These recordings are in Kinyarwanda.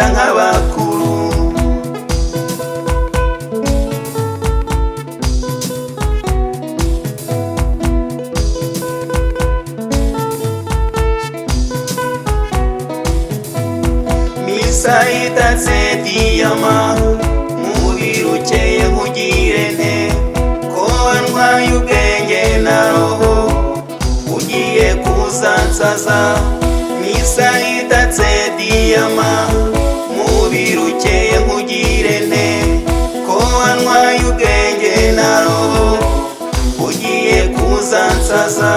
bamutsinda nk'abakuru. Misa itatse diyama, umubiri ukeye nkugire nte, ko wantwaye ubwenge na roho ugiye kuzansaza. Misa itatse diyama, umubiri ukeye nkugire nte, ko wantwaye ubwenge na roho ugiye kuzansaza.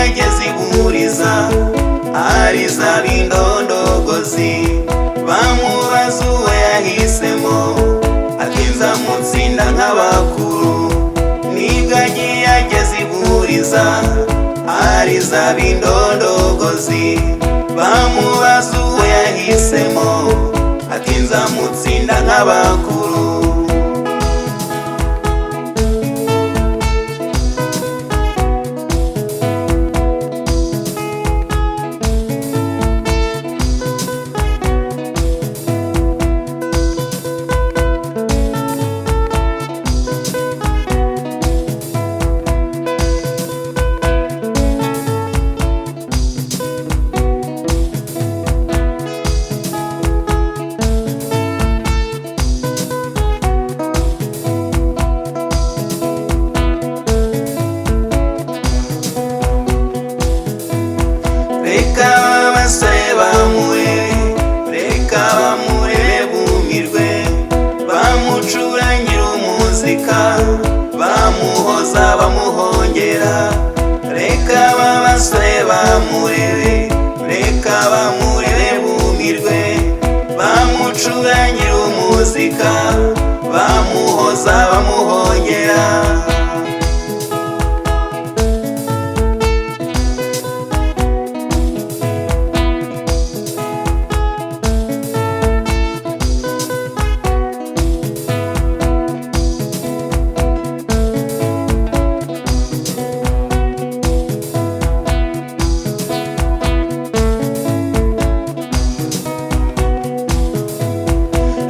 Ageze iburiza ariza b'indondogozi, bamubaza uwo yahisemo ati nzamutsinda nk'abakuru. Nibwo agiye ageze iburiza ariza b'indondogozi, bamubaza uwo yahisemo ati nzamutsinda nk'abakuru. Reka abasore bamurebe, reka bamurebe bumirwe, bamucurangire umuzika, bamuhoza bamuhongera. Reka abasore bamurebe, reka bamurebe bumirwe, bamucurangire umuzika, bamuhoza bamuhongera.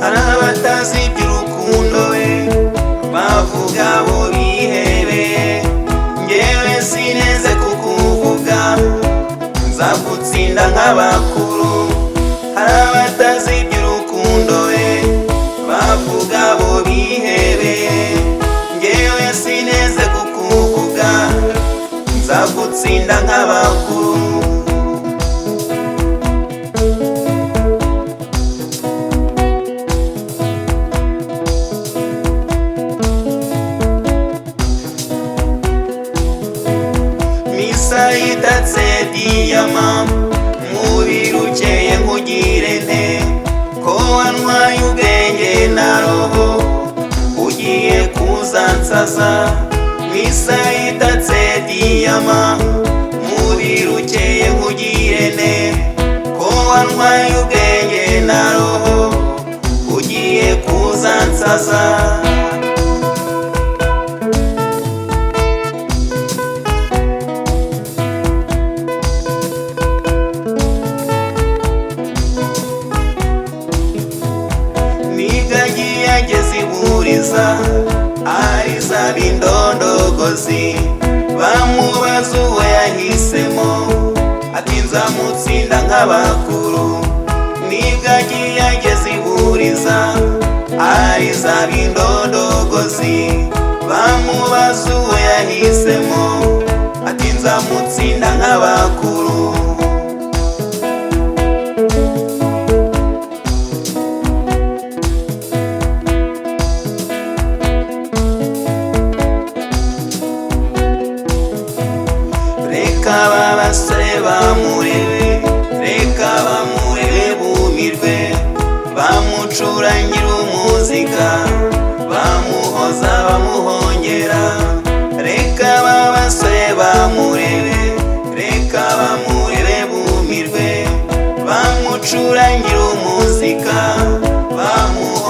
Hari abatazi iby'urukundo we, bavuga bo bihebeye, ngewe sineze kukuvuga, nzagutsinda nk'abakuru. Hari abatazi iby'urukundo we, bavuga bo bihebeye, ngewe sineze kukuvuga, nzagutsinda nk'abakuru. Misa itatse diyama, umubiri ukeye nkugire nte, ko wantwaye ubwenge na roho ugiye kuzansaza. Misa itatse diyama, umubiri ukeye nkugire nte, ko wantwaye ubwenge na roho ugiye kuzansaza. Ageze iburiza ariza b'indondogozi, bamubaza uwo yahisemo ati nzamutsinda nk'abakuru. Nibwo agiye ageze iburiza ariza b'indondogozi, bamubaza uwo yahisemo ati nzamutsinda nk'abakuru. Reka abasore bamurebe, reka bamurebe bumirwe, bamucurangire umuzika, bamuhoza bamuhongera. Reka abasore bamurebe, reka bamurebe bumirwe, bamucurangire umuzika, bamuhoza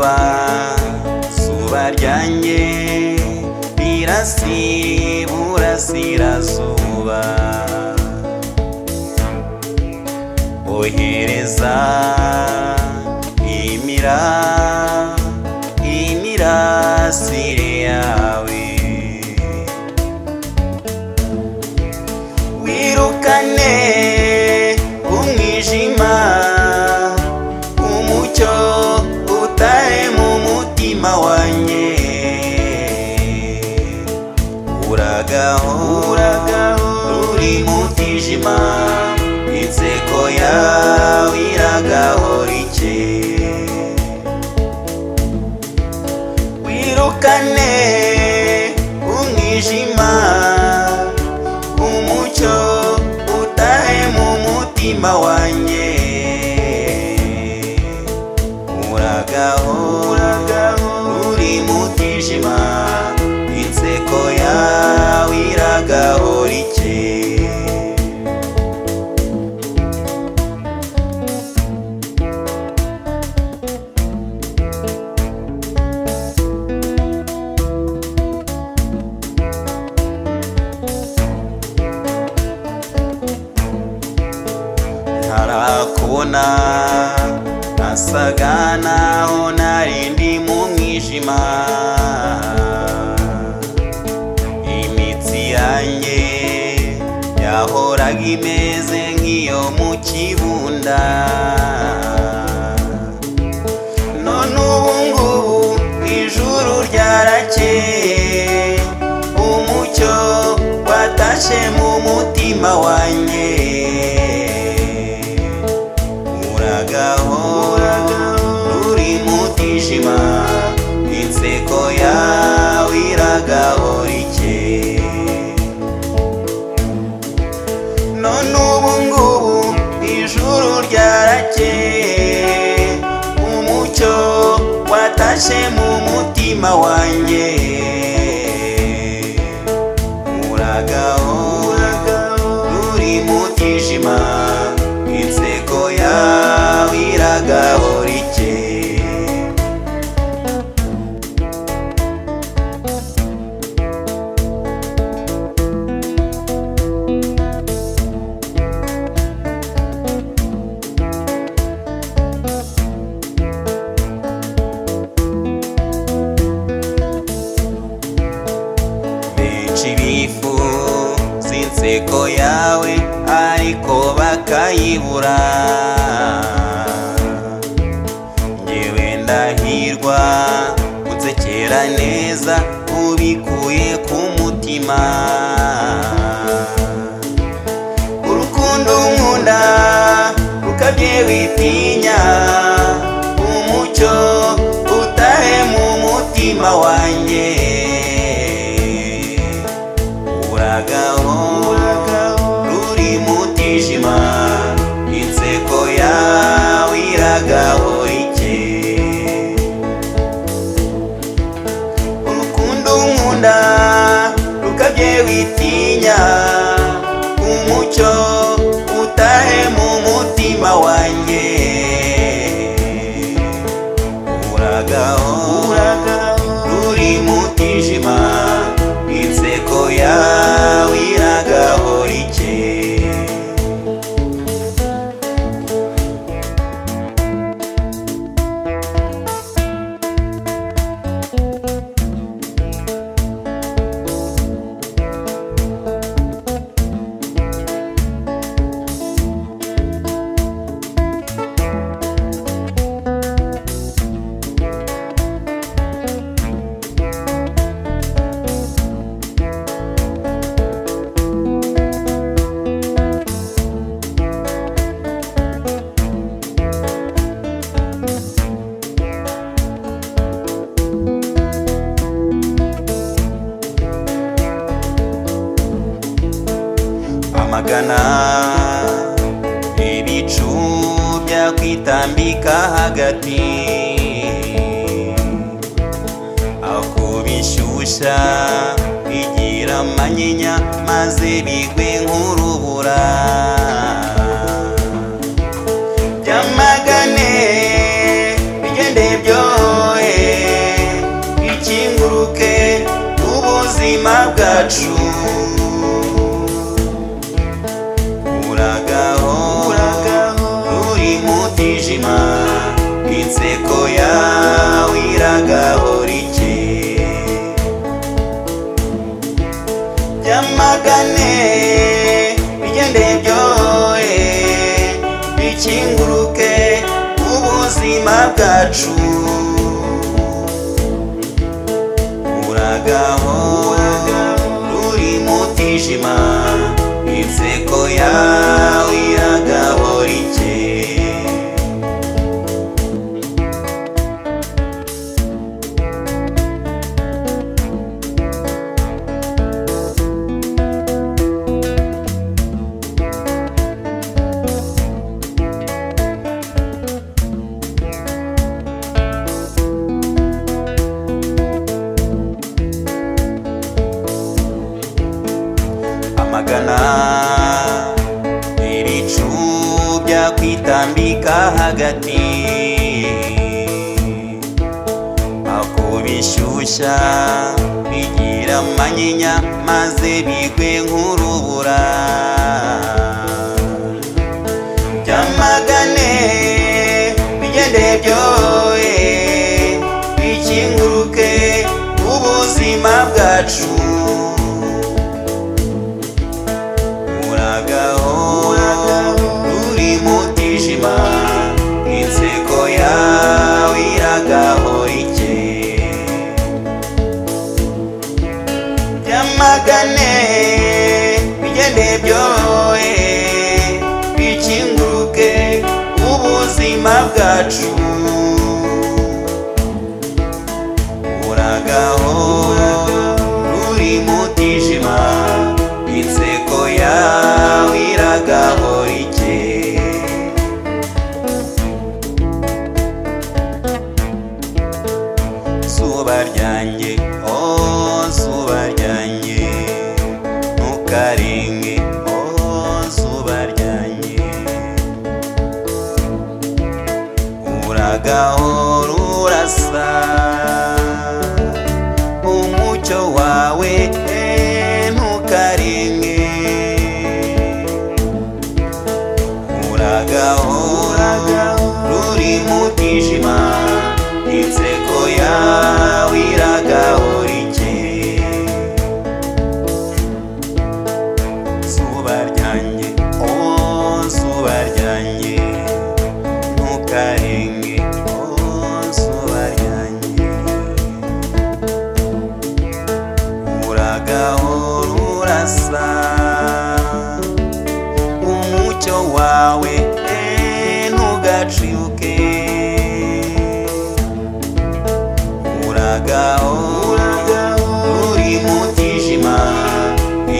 zuba, zuba ryanjye rirasiba iburasirazuba. Ohereza imirasire yawe, wirukane umwijima, umucyo utahe mu mutima wanjye. Uragaho ruri mutijima, inseko yawe iragahora ike. Wirukane umwijima, umucyo utahe mu mutima wanjye. Uragaho ruri mutijima, inseko yawe iragahora ike. Ntarakubona nasaga naho narindi mu mwijima, imitsi yanjye yahoraga imeze nk'iyo mu kibunda. None ubungubu ijuru ryarakeye, umucyo watashe mu mutima wanjye. Uragaho ruri mutijima, inseko yawe iragahora ike. None ubungubu ijuru ryarakeye, umucyo watashe mu mutima wanjye. Uragaho ruri mutijima, inseko yawe iragahora ike. Benshi bifuza inseko yawe ariko bakayibura, njyewe ndahirwa unsekera neza ubikuye ku mutima. Urukundo nkunda rukabye witinya, umucyo utahe mu mutima wanjye. Uragaho ruri mutijima, inseko yawe iragahora ike. Urukundo nkunda rukabye witinya, umucyo utahe mu mutima wanjye. Uragaho ruri mutijima, inseko yawe iragahora ike. Amagana ibicu byakwitambika hagati, aho kubishyushya bigira amanyinya maze bigwe nk'urubura. Byamagane bigende byoye bwacu uragaho ruri mutijima inseko yawe iragahora ikeye amagana ibicu byakwitambika hagati ako bishyushya bigira amanyinya maze bigwe nk'urubura byamagane bigende byoye bikinguruke ubuzima bwacu ruri mutijima inseko yawe iragahora ikeye byamagane bigende byoye bikinguruke ubuzima bwacu uragaho ruri mutijima inseko yawe iragahora ikeye zuba ryanjye oh zuba ryanjye ntukarenge oh zuba ryanjye uragahora urasa umucyo wawe ntukarenge uragahora ruri mutijima inseko yawe iragahora ikeye zuba ryanjye oh zuba ryanjye ntukarenge oh zuba ryanjye uragahora urasa umucyo wawe ntugaciyuke uragahora ruri mutijima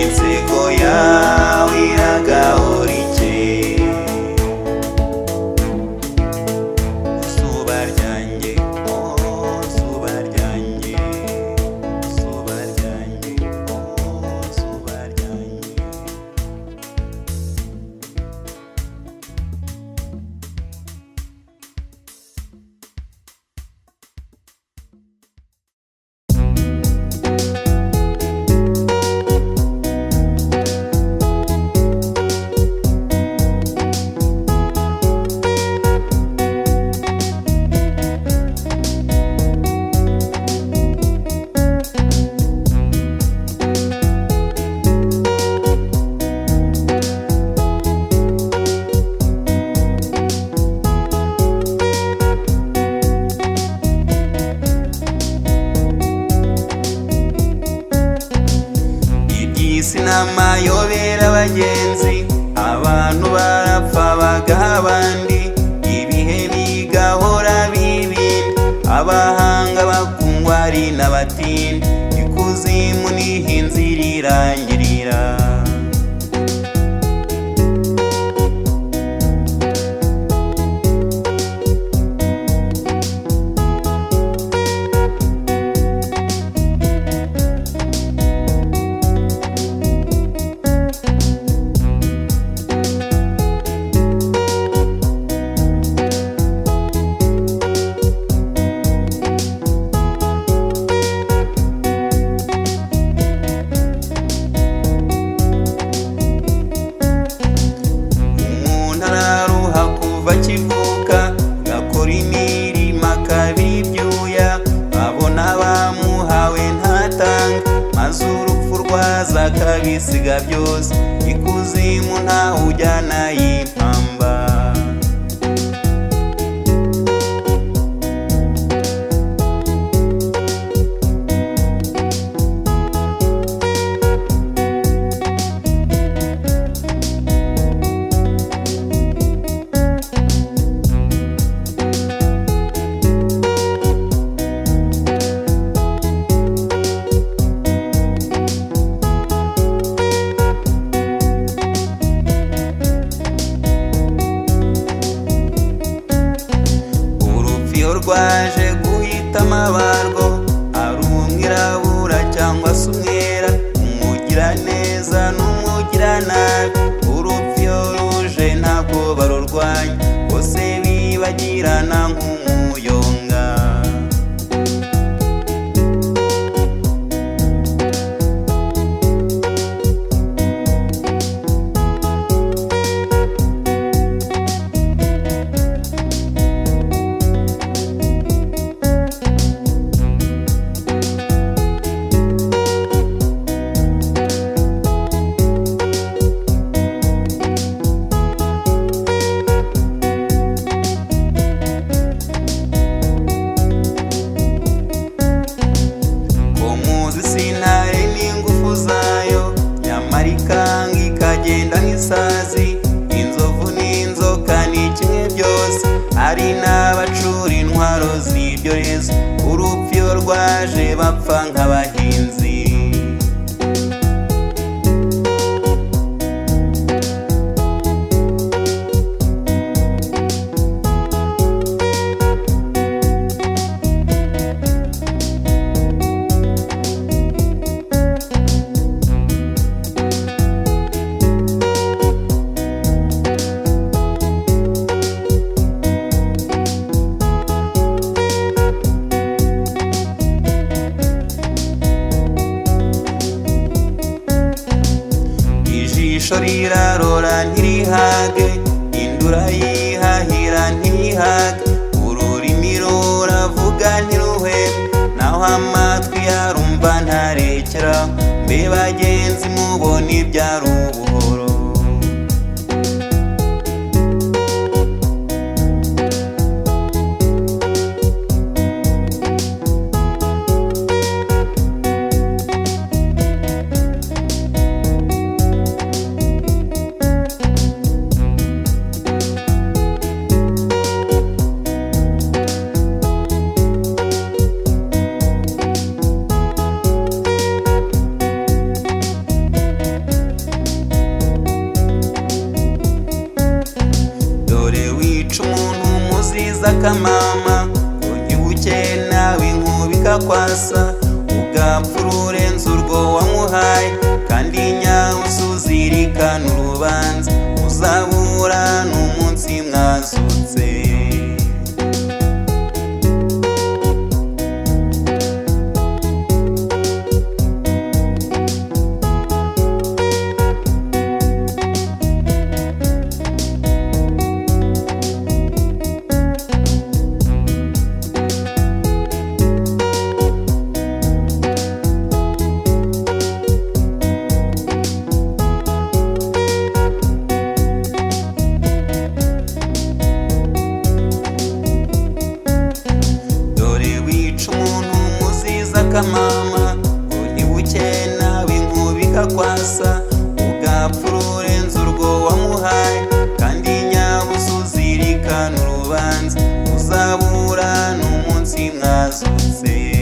inseko yawe iragahora ikeye zuba ryanjye oh zuba ryanjye zuba ryanjye oh zuba ryanjye n'amayobera abagenzi abantu barapfa bagaha abandi ibihe bigahora bibindi abahanga bakungwa ari n'abatindi ikuzimu niho inzira irangirira bakivuka gakora imirimo akabira ibyuya babona bamuhawe ntatanga maze urupfu rwaza akabisiga byose ikuzimu ntawe ujyana y'impamba ufite amabargo, ari umwirabura cyangwa se umwera, umugira neza n'umugira nabi, urupfu iyo ruje ntabwo barurwanya, bose bibagirana nk'umuyonga. Sintare n'ingufu zayo, nyamara ikanga ikagenda nk'isazi, inzovu n'inzoka ni kimwe byose, hari n'abacura intwaro z'ibyorezo, urupfu iyo rwaje bapfa nk'abahinzi. Ijisho rirarora ntirihage, indura yihahira ntihage, ururimi ruravuga ntiruhebe, naho amatwi yarumva ntarekeraho, mbe bagenzi mubona ibyari ubuhoro. Umuntu umuziza akamama, ngo ntibuke nawe inkuba ikakwasa, ugapfa ururenze urwo wamuhaye, kandi nyabusa uzirikana urubanza, uzabura n'umunsi mwazutse. Mama, ngo ntibuke nawe inkuba ikakwasa, ugapfa ururenze urwo wamuhaye, kandi nyabusa uzirikana urubanza, uzabura n'umunsi mwazutse.